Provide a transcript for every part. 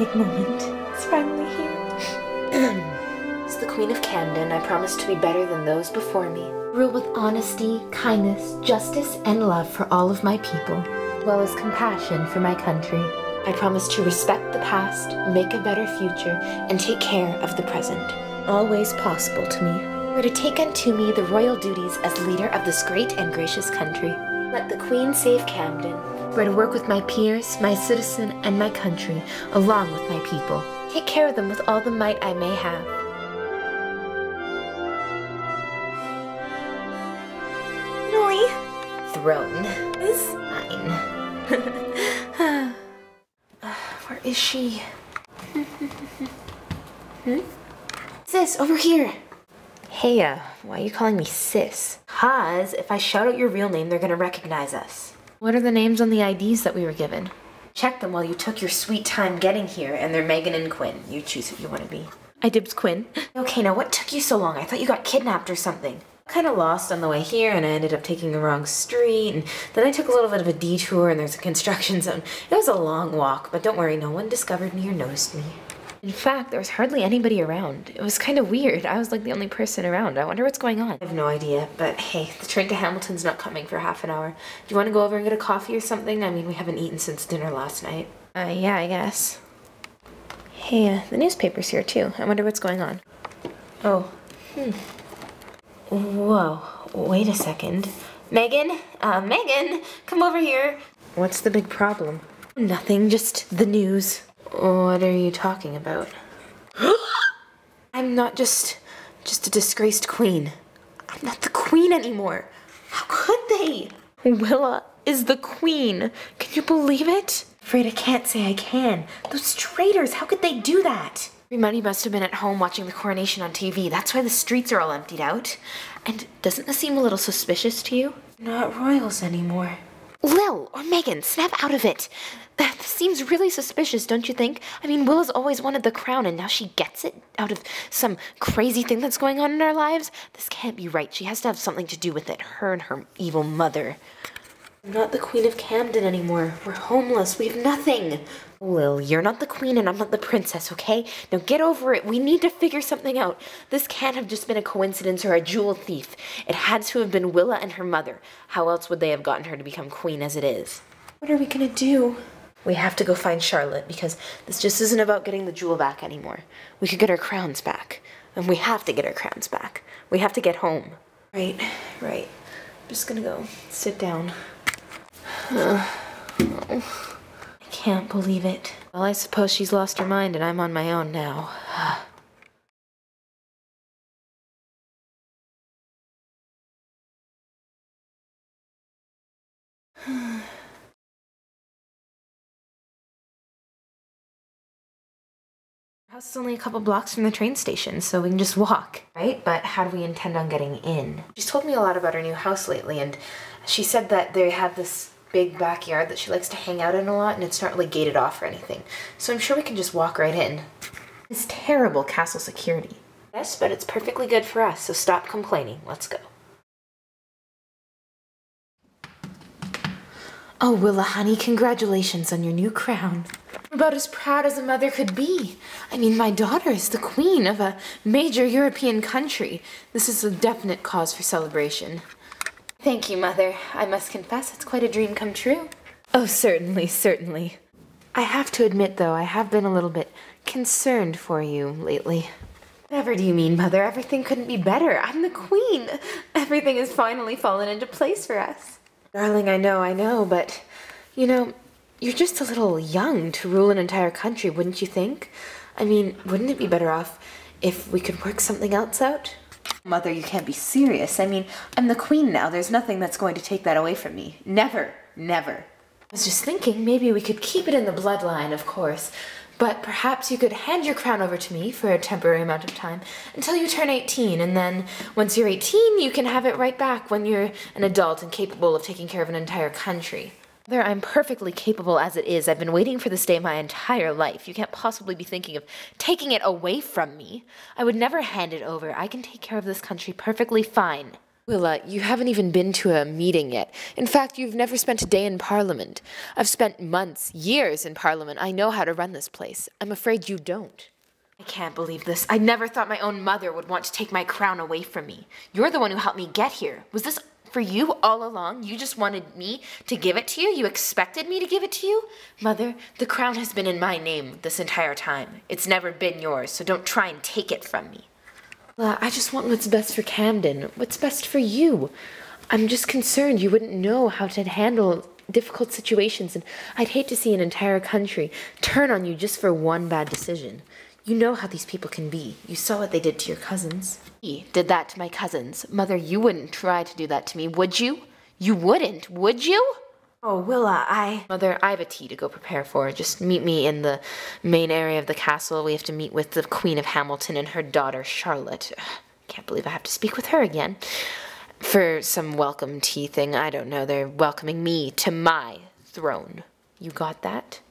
big moment. It's finally here. As the Queen of Camden, I promise to be better than those before me. Rule with honesty, kindness, justice, and love for all of my people, as well as compassion for my country. I promise to respect the past, make a better future, and take care of the present. Always possible to me. For to take unto me the royal duties as leader of this great and gracious country. Let the Queen save Camden. For to work with my peers, my citizen, and my country, along with my people. Take care of them with all the might I may have. Finally. Throne Is mine. Where is she? Sis, over here. Hey, why are you calling me sis? 'Cause if I shout out your real name, they're gonna recognize us. What are the names on the IDs that we were given? Check them while you took your sweet time getting here, and they're Megan and Quinn. You choose who you want to be. I dibs Quinn. Okay, now what took you so long? I thought you got kidnapped or something. Kind of lost on the way here, and I ended up taking the wrong street, and then I took a little bit of a detour, and there's a construction zone. It was a long walk, but don't worry, no one discovered me or noticed me. In fact, there was hardly anybody around. It was kind of weird. I was like the only person around. I wonder what's going on. I have no idea, but hey, the train to Hamilton's not coming for half an hour. Do you want to go over and get a coffee or something? I mean, we haven't eaten since dinner last night. Yeah, I guess. Hey, the newspaper's here too. I wonder what's going on. Oh, Whoa, wait a second. Megan, Megan, come over here. What's the big problem? Nothing, just the news. What are you talking about? I'm not just a disgraced queen. I'm not the queen anymore. How could they? Willa is the queen. Can you believe it? Afraid I can't say I can. Those traitors, how could they do that? Everybody must have been at home watching the coronation on TV. That's why the streets are all emptied out. And doesn't this seem a little suspicious to you? Not royals anymore. Lil or Megan, snap out of it. That seems really suspicious, don't you think? I mean, Willa's always wanted the crown and now she gets it out of some crazy thing that's going on in our lives? This can't be right. She has to have something to do with it. Her and her evil mother. I'm not the Queen of Camden anymore. We're homeless. We have nothing. Lil, you're not the queen and I'm not the princess, okay? Now get over it. We need to figure something out. This can't have just been a coincidence or a jewel thief. It had to have been Willa and her mother. How else would they have gotten her to become queen as it is? What are we gonna do? We have to go find Charlotte because this just isn't about getting the jewel back anymore. We could get our crowns back. And we have to get our crowns back. We have to get home. Right. I'm just gonna go sit down. I can't believe it. Well, I suppose she's lost her mind and I'm on my own now. Our house is only a couple blocks from the train station, so we can just walk, right? But how do we intend on getting in? She's told me a lot about her new house lately, and she said that they have this big backyard that she likes to hang out in a lot, and it's not really gated off or anything. So I'm sure we can just walk right in. It's terrible castle security. Yes, but it's perfectly good for us, so stop complaining. Let's go. Oh, Willa, honey, congratulations on your new crown. I'm about as proud as a mother could be. I mean, my daughter is the queen of a major European country. This is a definite cause for celebration. Thank you, Mother. I must confess, it's quite a dream come true. Oh, certainly. I have to admit, though, I have been a little bit concerned for you lately. Whatever do you mean, Mother? Everything couldn't be better. I'm the queen. Everything has finally fallen into place for us. Darling, I know, but, you know, you're just a little young to rule an entire country, wouldn't you think? I mean, wouldn't it be better off if we could work something else out? Mother, you can't be serious. I mean, I'm the queen now. There's nothing that's going to take that away from me. Never. I was just thinking maybe we could keep it in the bloodline, of course, but perhaps you could hand your crown over to me for a temporary amount of time until you turn 18, and then once you're 18, you can have it right back when you're an adult and capable of taking care of an entire country. Mother, I'm perfectly capable as it is. I've been waiting for this day my entire life. You can't possibly be thinking of taking it away from me. I would never hand it over. I can take care of this country perfectly fine. Willa, you haven't even been to a meeting yet. In fact, you've never spent a day in Parliament. I've spent months, years in Parliament. I know how to run this place. I'm afraid you don't. I can't believe this. I never thought my own mother would want to take my crown away from me. You're the one who helped me get here. Was this for you all along? You just wanted me to give it to you? You expected me to give it to you? Mother, the crown has been in my name this entire time. It's never been yours, so don't try and take it from me. Well, I just want what's best for Camden. What's best for you? I'm just concerned you wouldn't know how to handle difficult situations, and I'd hate to see an entire country turn on you just for one bad decision. You know how these people can be. You saw what they did to your cousins. He did that to my cousins. Mother, you wouldn't try to do that to me, would you? You wouldn't, would you? Oh, Willa, Mother, I have a tea to go prepare for. Just meet me in the main area of the castle. We have to meet with the Queen of Hamilton and her daughter, Charlotte. Can't believe I have to speak with her again. For some welcome tea thing, I don't know. They're welcoming me to my throne. You got that?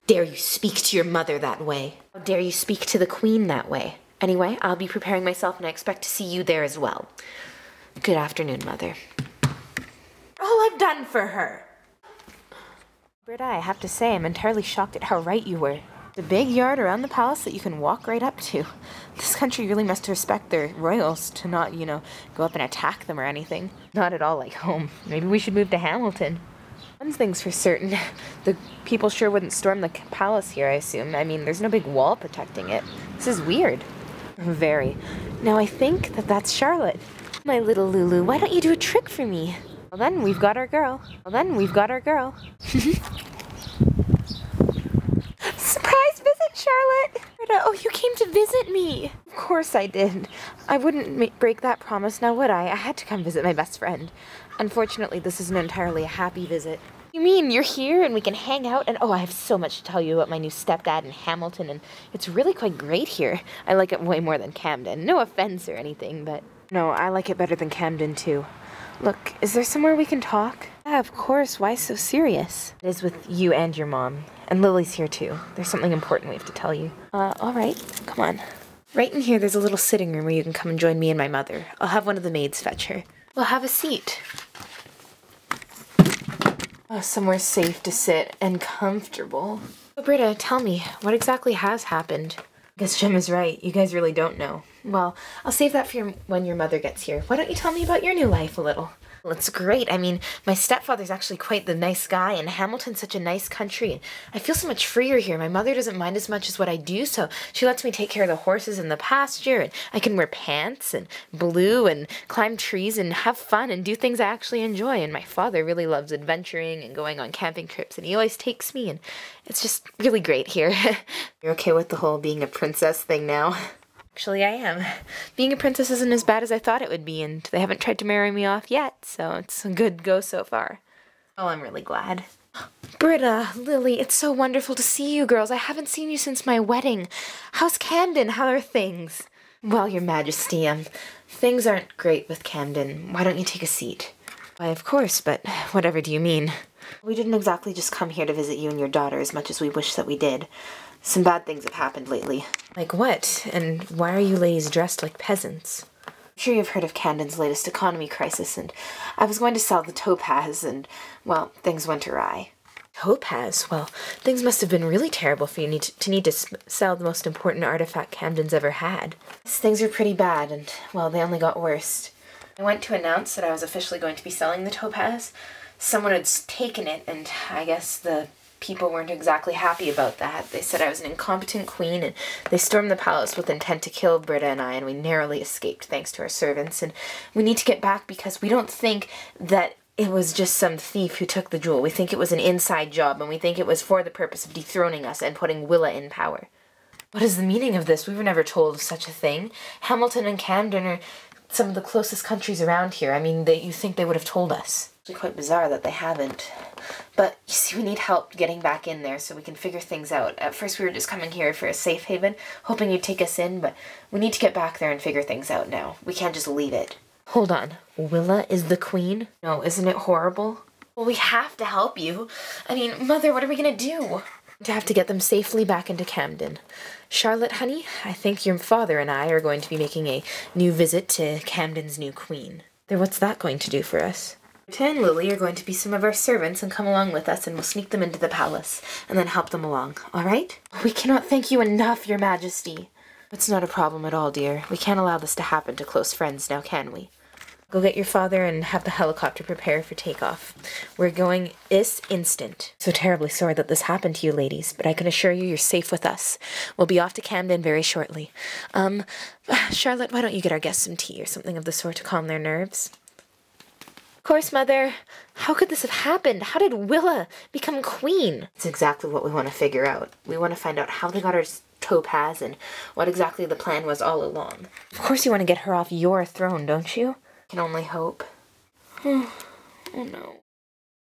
Dare you speak to your mother that way? How dare you speak to the Queen that way? Anyway, I'll be preparing myself and I expect to see you there as well. Good afternoon, Mother. All I've done for her! Britta, I have to say, I'm entirely shocked at how right you were. The big yard around the palace that you can walk right up to. This country really must respect their royals to not, go up and attack them or anything. Not at all like home. Maybe we should move to Hamilton. One thing's for certain, the people sure wouldn't storm the palace here, I assume. I mean, there's no big wall protecting it. This is weird. Very. Now I think that's Charlotte. My little Lulu, why don't you do a trick for me? Well then, we've got our girl. Surprise visit, Charlotte! Oh, you came to visit me! Of course I did. I wouldn't break that promise, now would I? I had to come visit my best friend. Unfortunately, this isn't entirely a happy visit. You mean you're here and we can hang out and I have so much to tell you about my new stepdad in Hamilton and it's really quite great here. I like it way more than Camden. No offense or anything, but no, I like it better than Camden too. Look, is there somewhere we can talk? Yeah, of course. Why so serious? It is with you and your mom. And Lily's here too. There's something important we have to tell you. Alright, come on. Right in here there's a little sitting room where you can come and join me and my mother. I'll have one of the maids fetch her. Well, have a seat. Oh, somewhere safe to sit and comfortable. Oh, Britta, tell me, what exactly has happened? I guess Jim is right. You guys really don't know. Well, I'll save that for when your mother gets here. Why don't you tell me about your new life a little? Well, it's great. I mean, my stepfather's actually quite the nice guy, and Hamilton's such a nice country. And I feel so much freer here. My mother doesn't mind as much as what I do, so she lets me take care of the horses in the pasture, and I can wear pants and blue and climb trees and have fun and do things I actually enjoy. And my father really loves adventuring and going on camping trips, and he always takes me, and it's just really great here. You're okay with the whole being a princess thing now? Actually, I am. Being a princess isn't as bad as I thought it would be, and they haven't tried to marry me off yet, so it's a good go so far. Oh, I'm really glad. Britta, Lily, it's so wonderful to see you girls. I haven't seen you since my wedding. How's Camden? How are things? Well, Your Majesty, things aren't great with Camden. Why don't you take a seat? Why, of course, but whatever do you mean? We didn't exactly just come here to visit you and your daughter as much as we wish that we did. Some bad things have happened lately. Like what? And why are you ladies dressed like peasants? I'm sure you've heard of Camden's latest economy crisis, and I was going to sell the topaz, and, well, things went awry. Topaz? Well, things must have been really terrible for you to need to sell the most important artifact Camden's ever had. Things are pretty bad, and, well, they only got worse. I went to announce that I was officially going to be selling the topaz. Someone had taken it, and I guess the people weren't exactly happy about that. They said I was an incompetent queen, and they stormed the palace with intent to kill Britta and I, and we narrowly escaped thanks to our servants. And we need to get back because we don't think that it was just some thief who took the jewel. We think it was an inside job, and we think it was for the purpose of dethroning us and putting Willa in power. What is the meaning of this? We were never told of such a thing. Hamilton and Camden are some of the closest countries around here. I mean, you think they would have told us. It's quite bizarre that they haven't. But, you see, we need help getting back in there so we can figure things out. At first we were just coming here for a safe haven, hoping you'd take us in, but we need to get back there and figure things out now. We can't just leave it. Hold on. Willa is the queen? No, isn't it horrible? Well, we have to help you. I mean, Mother, what are we gonna do? To have to get them safely back into Camden. Charlotte, honey, I think your father and I are going to be making a new visit to Camden's new queen. Then what's that going to do for us? Rita and Lily are going to be some of our servants and come along with us, and we'll sneak them into the palace and then help them along, all right? We cannot thank you enough, Your Majesty. It's not a problem at all, dear. We can't allow this to happen to close friends now, can we? Go get your father and have the helicopter prepare for takeoff. We're going this instant. So terribly sorry that this happened to you ladies, but I can assure you you're safe with us. We'll be off to Camden very shortly. Charlotte, why don't you get our guests some tea or something of the sort to calm their nerves? Of course, Mother. How could this have happened? How did Willa become queen? It's exactly what we want to figure out. We want to find out how they got her topaz and what exactly the plan was all along. Of course you want to get her off your throne, don't you? Can only hope. Oh no.